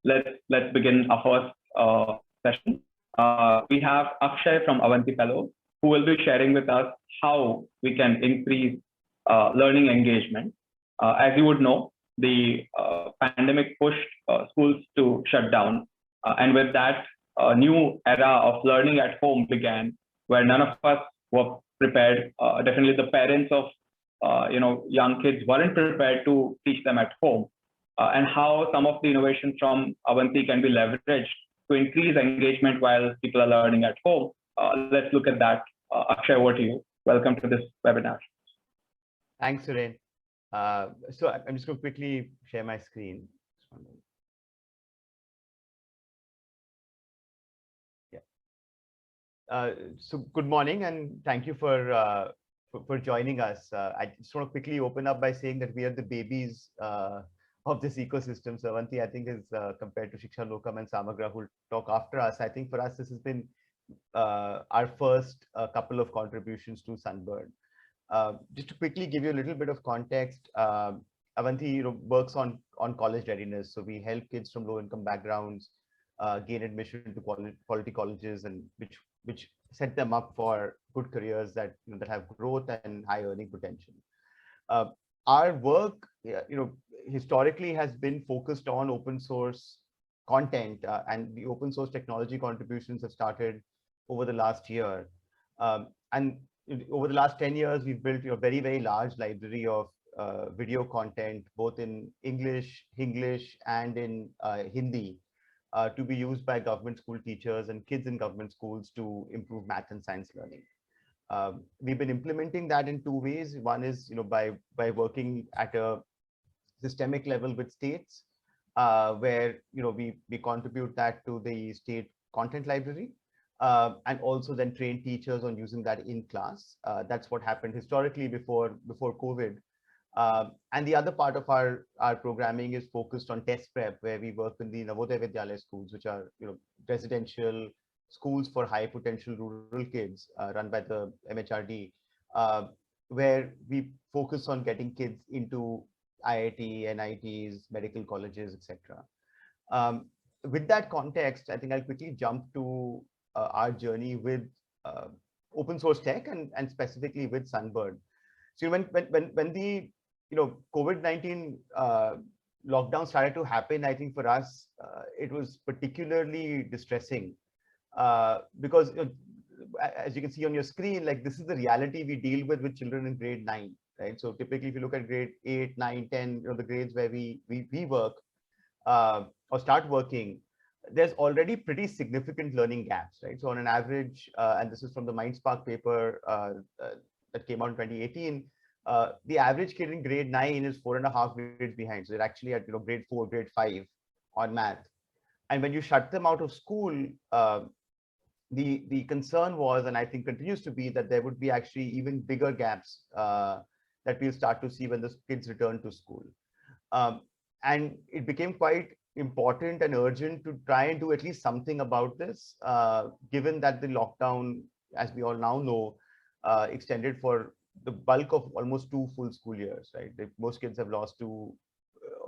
let's begin our first session. We have Akshay from Avanti Fellow, who will be sharing with us how we can increase learning engagement. As you would know, the pandemic pushed schools to shut down, and with that, a new era of learning at home began, where none of us were prepared. Definitely, the parents of young kids weren't prepared to teach them at home, and how some of the innovations from Avanti can be leveraged to increase engagement while people are learning at home. Let's look at that. Akshay, over to you. Welcome to this webinar. Thanks, Suren. So I'm just going to quickly share my screen. Yeah. So good morning, and thank you for joining us. I just want to quickly open up by saying that we are the babies of this ecosystem. So Avanti, I think, is compared to Shiksha Lokam and Samagra, who will talk after us. I think for us, this has been our first couple of contributions to Sunbird. Just to quickly give you a little bit of context, Avanti works on college readiness. So we help kids from low-income backgrounds gain admission to quality colleges, and which set them up for good careers that that have growth and high earning potential. Our work, historically has been focused on open source content, and the open source technology contributions have started over the last year. And over the last 10 years, we've built a very, very large library of video content, both in English, and in Hindi, to be used by government school teachers and kids in government schools to improve math and science learning. We've been implementing that in two ways. One is by working at a systemic level with states, where we contribute that to the state content library, and also then train teachers on using that in class. That's what happened historically before COVID. And the other part of our programming is focused on test prep, where we work in the Navodaya Vidyalaya schools, which are residential schools for high potential rural kids, run by the MHRD, where we focus on getting kids into IIT, NITs, medical colleges, etc. With that context, I think I'll quickly jump to our journey with open source tech, and specifically with Sunbird. So when the COVID-19 lockdown started to happen, I think for us it was particularly distressing, because as you can see on your screen, like, this is the reality we deal with children in grade 9, right? So typically, if you look at grade 8, 9, 10, the grades where we work or start working, there's already pretty significant learning gaps, right? So on an average, and this is from the MindSpark paper that came out in 2018, the average kid in grade 9 is 4.5 grades behind. So they're actually at grade 4, grade 5 on math. And when you shut them out of school, the concern was, and I think continues to be, that there would be actually even bigger gaps that we'll start to see when the kids return to school. And it became quite important and urgent to try and do at least something about this, given that the lockdown, as we all now know, extended for the bulk of almost 2 full school years, right? Most kids have lost 2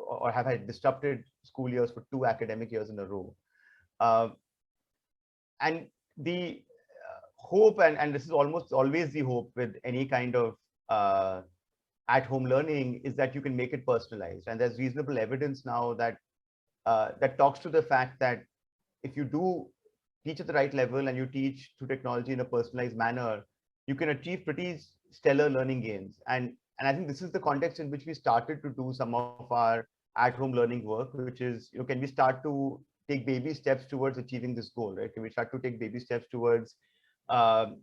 or have had disrupted school years for 2 academic years in a row. And the hope, and this is almost always the hope with any kind of at-home learning, is that you can make it personalized. And there's reasonable evidence now that that talks to the fact that if you do teach at the right level and you teach through technology in a personalized manner, you can achieve pretty stellar learning gains. And I think this is the context in which we started to do some of our at-home learning work, which is, can we start to take baby steps towards achieving this goal, right? Can we start to take baby steps towards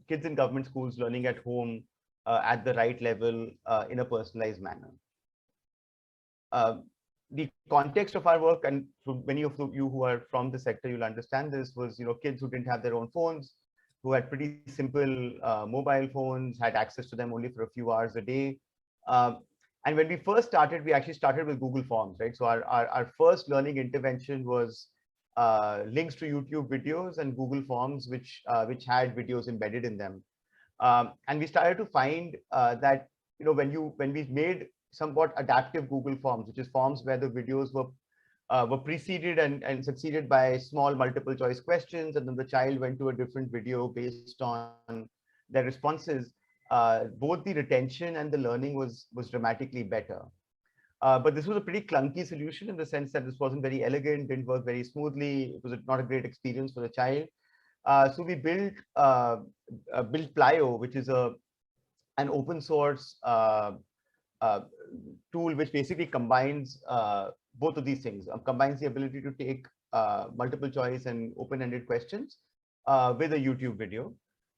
kids in government schools learning at home at the right level in a personalized manner? The context of our work, and for many of you who are from the sector, you'll understand this, was kids who didn't have their own phones, who had pretty simple mobile phones, had access to them only for a few hours a day. And when we first started, we actually started with Google Forms, right? So our first learning intervention was links to YouTube videos and Google Forms, which had videos embedded in them. And we started to find that when we made somewhat adaptive Google Forms, which is forms where the videos were were preceded and succeeded by small multiple choice questions, and then the child went to a different video based on their responses, both the retention and the learning was dramatically better. But this was a pretty clunky solution in the sense that this wasn't very elegant, didn't work very smoothly. It was not a great experience for the child. So we built Plio, which is an open source uh, tool which basically combines both of these things, combines the ability to take multiple choice and open-ended questions with a YouTube video.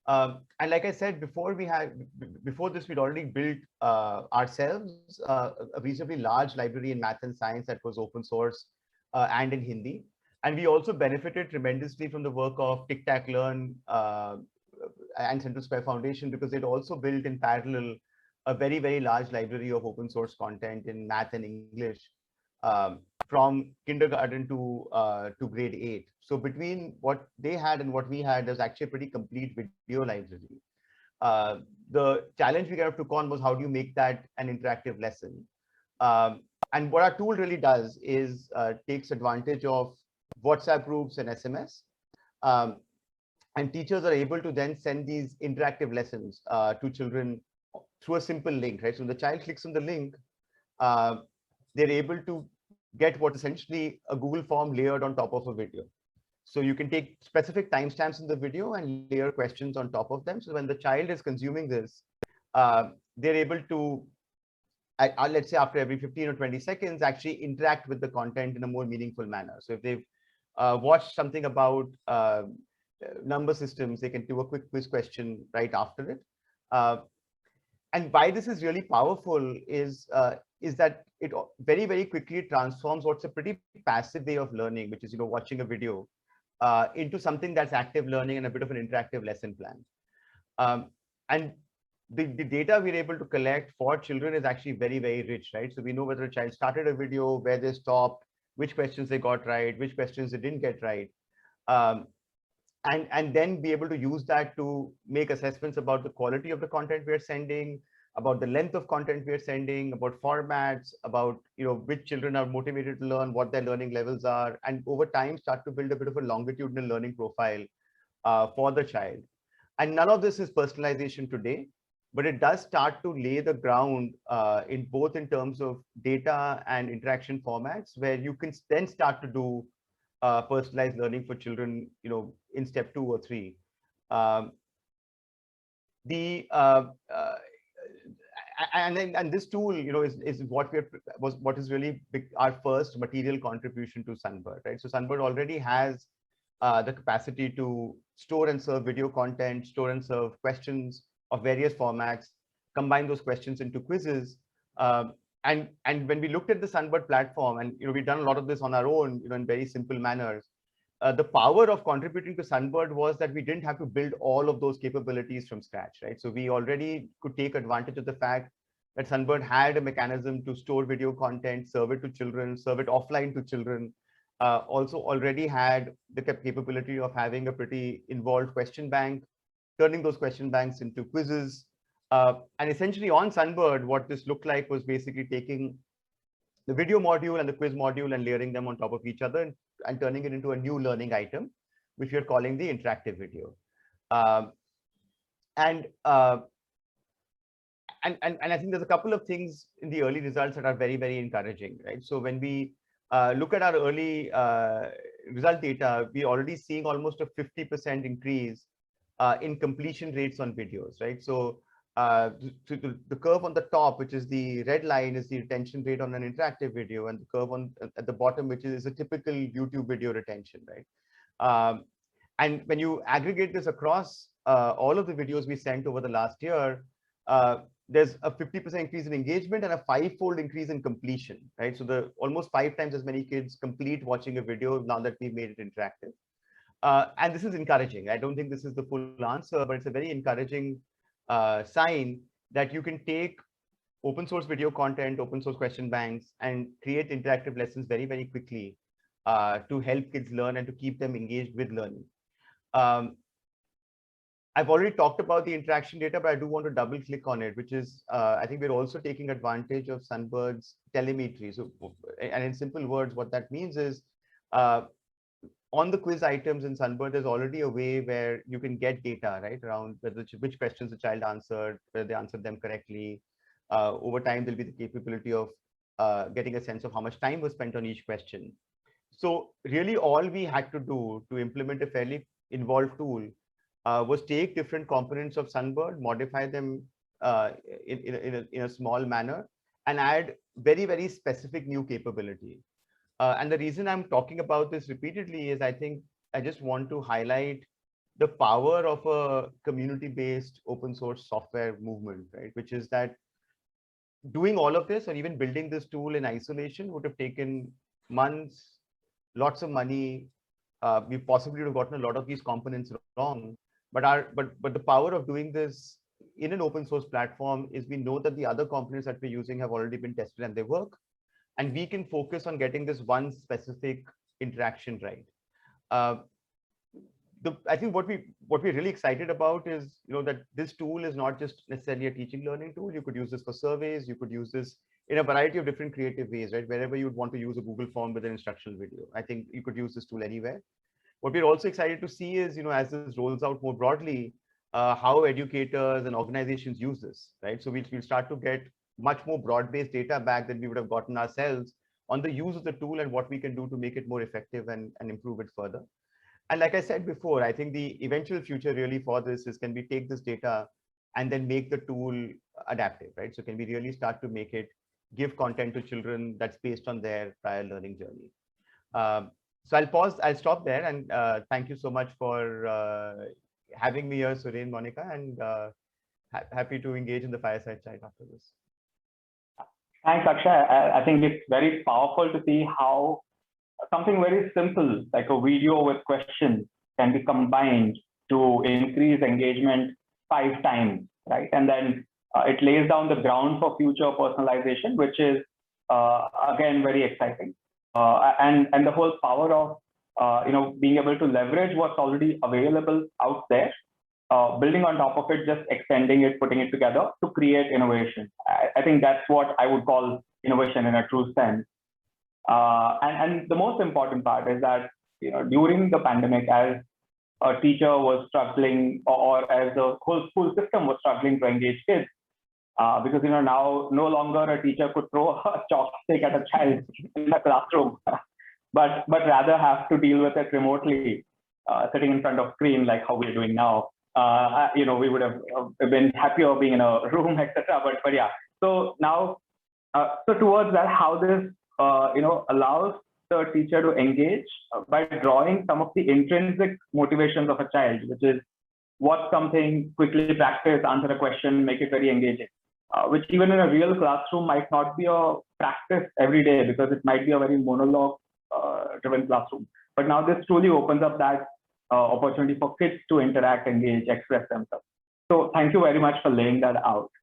And like I said, before this, we'd already built ourselves a reasonably large library in math and science that was open source and in Hindi. And we also benefited tremendously from the work of TicTac-Learn and Central Square Foundation, because they'd also built in parallel a very, very large library of open source content in math and English from kindergarten to grade 8. So between what they had and what we had, there's actually a pretty complete video library. The challenge we kind of took on was, how do you make that an interactive lesson? And what our tool really does is takes advantage of WhatsApp groups and SMS. And teachers are able to then send these interactive lessons to children through a simple link, right? So when the child clicks on the link, they're able to get what's essentially a Google form layered on top of a video. So you can take specific timestamps in the video and layer questions on top of them. So when the child is consuming this, they're able to, let's say after every 15 or 20 seconds, actually interact with the content in a more meaningful manner. So if they've watched something about number systems, they can do a quick quiz question right after it. And why this is really powerful is that it very, very quickly transforms what's a pretty passive way of learning, which is, watching a video, into something that's active learning and a bit of an interactive lesson plan. And the data we're able to collect for children is actually very, very rich, right? So we know whether a child started a video, where they stopped, which questions they got right, which questions they didn't get right. And then be able to use that to make assessments about the quality of the content we're sending, about the length of content we're sending, about formats, about which children are motivated to learn, what their learning levels are, and over time start to build a bit of a longitudinal learning profile for the child. And none of this is personalization today, but it does start to lay the ground in both in terms of data and interaction formats, where you can then start to do personalized learning for children, in step 2 or 3. And this tool, is what is really our first material contribution to Sunbird, right? So Sunbird already has the capacity to store and serve video content, store and serve questions of various formats, combine those questions into quizzes. And when we looked at the Sunbird platform, and we've done a lot of this on our own, in very simple manners, the power of contributing to Sunbird was that we didn't have to build all of those capabilities from scratch, right? So we already could take advantage of the fact that Sunbird had a mechanism to store video content, serve it to children, serve it offline to children. Also already had the capability of having a pretty involved question bank, turning those question banks into quizzes. And essentially on Sunbird, what this looked like was basically taking the video module and the quiz module and layering them on top of each other and turning it into a new learning item, which we are calling the interactive video. And I think there's a couple of things in the early results that are very, very encouraging, right? So when we look at our early result data, we're already seeing almost a 50% increase in completion rates on videos, right? So the curve on the top, which is the red line, is the retention rate on an interactive video, and the curve at the bottom, which is a typical YouTube video retention, right? And when you aggregate this across all of the videos we sent over the last year, there's a 50% increase in engagement and a 5-fold increase in completion, right? So almost 5 times as many kids complete watching a video now that we've made it interactive. And this is encouraging. I don't think this is the full answer, but it's a very encouraging sign that you can take open source video content, open source question banks, and create interactive lessons very, very quickly to help kids learn and to keep them engaged with learning. I've already talked about the interaction data, but I do want to double click on it, which is, I think we're also taking advantage of Sunbird's telemetry. So, and in simple words, what that means is, on the quiz items in Sunbird, there's already a way where you can get data, right, around which questions the child answered, whether they answered them correctly. Over time, there'll be the capability of getting a sense of how much time was spent on each question. So really all we had to do to implement a fairly involved tool was take different components of Sunbird, modify them in a small manner, and add very, very specific new capability. And the reason I'm talking about this repeatedly is I think I just want to highlight the power of a community-based open source software movement, right? Which is that doing all of this or even building this tool in isolation would have taken months, lots of money. We possibly would have gotten a lot of these components wrong. But the power of doing this in an open source platform is we know that the other components that we're using have already been tested and they work. And we can focus on getting this one specific interaction right. I think what we're really excited about is, that this tool is not just necessarily a teaching learning tool. You could use this for surveys. You could use this in a variety of different creative ways, right? Wherever you'd want to use a Google form with an instructional video, I think you could use this tool anywhere. What we're also excited to see is, as this rolls out more broadly, how educators and organizations use this, right? So we'll start to get much more broad-based data back than we would have gotten ourselves on the use of the tool and what we can do to make it more effective and improve it further. And like I said before, I think the eventual future really for this is, can we take this data and then make the tool adaptive, right? So can we really start to make it give content to children that's based on their prior learning journey? So I'll stop there, and thank you so much for having me here, Suren, Monica, and happy to engage in the fireside chat after this. Thanks, Akshay. I think it's very powerful to see how something very simple, like a video with questions, can be combined to increase engagement 5 times, right? And then it lays down the ground for future personalization, which is, again, very exciting. And the whole power of, being able to leverage what's already available out there, building on top of it, just extending it, putting it together to create innovation. I think that's what I would call innovation in a true sense. And the most important part is that, during the pandemic, as a teacher was struggling, or as the whole school system was struggling to engage kids, because now no longer a teacher could throw a chopstick at a child in the classroom, but rather have to deal with it remotely, sitting in front of screen like how we're doing now. We would have been happier being in a room, etc. But yeah. So now, so towards that, how this allows the teacher to engage by drawing some of the intrinsic motivations of a child, which is what's something, quickly practice, answer a question, make it very engaging, which even in a real classroom might not be a practice every day because it might be a very monologue driven classroom. But now this truly opens up that opportunity for kids to interact, engage, express themselves. So thank you very much for laying that out.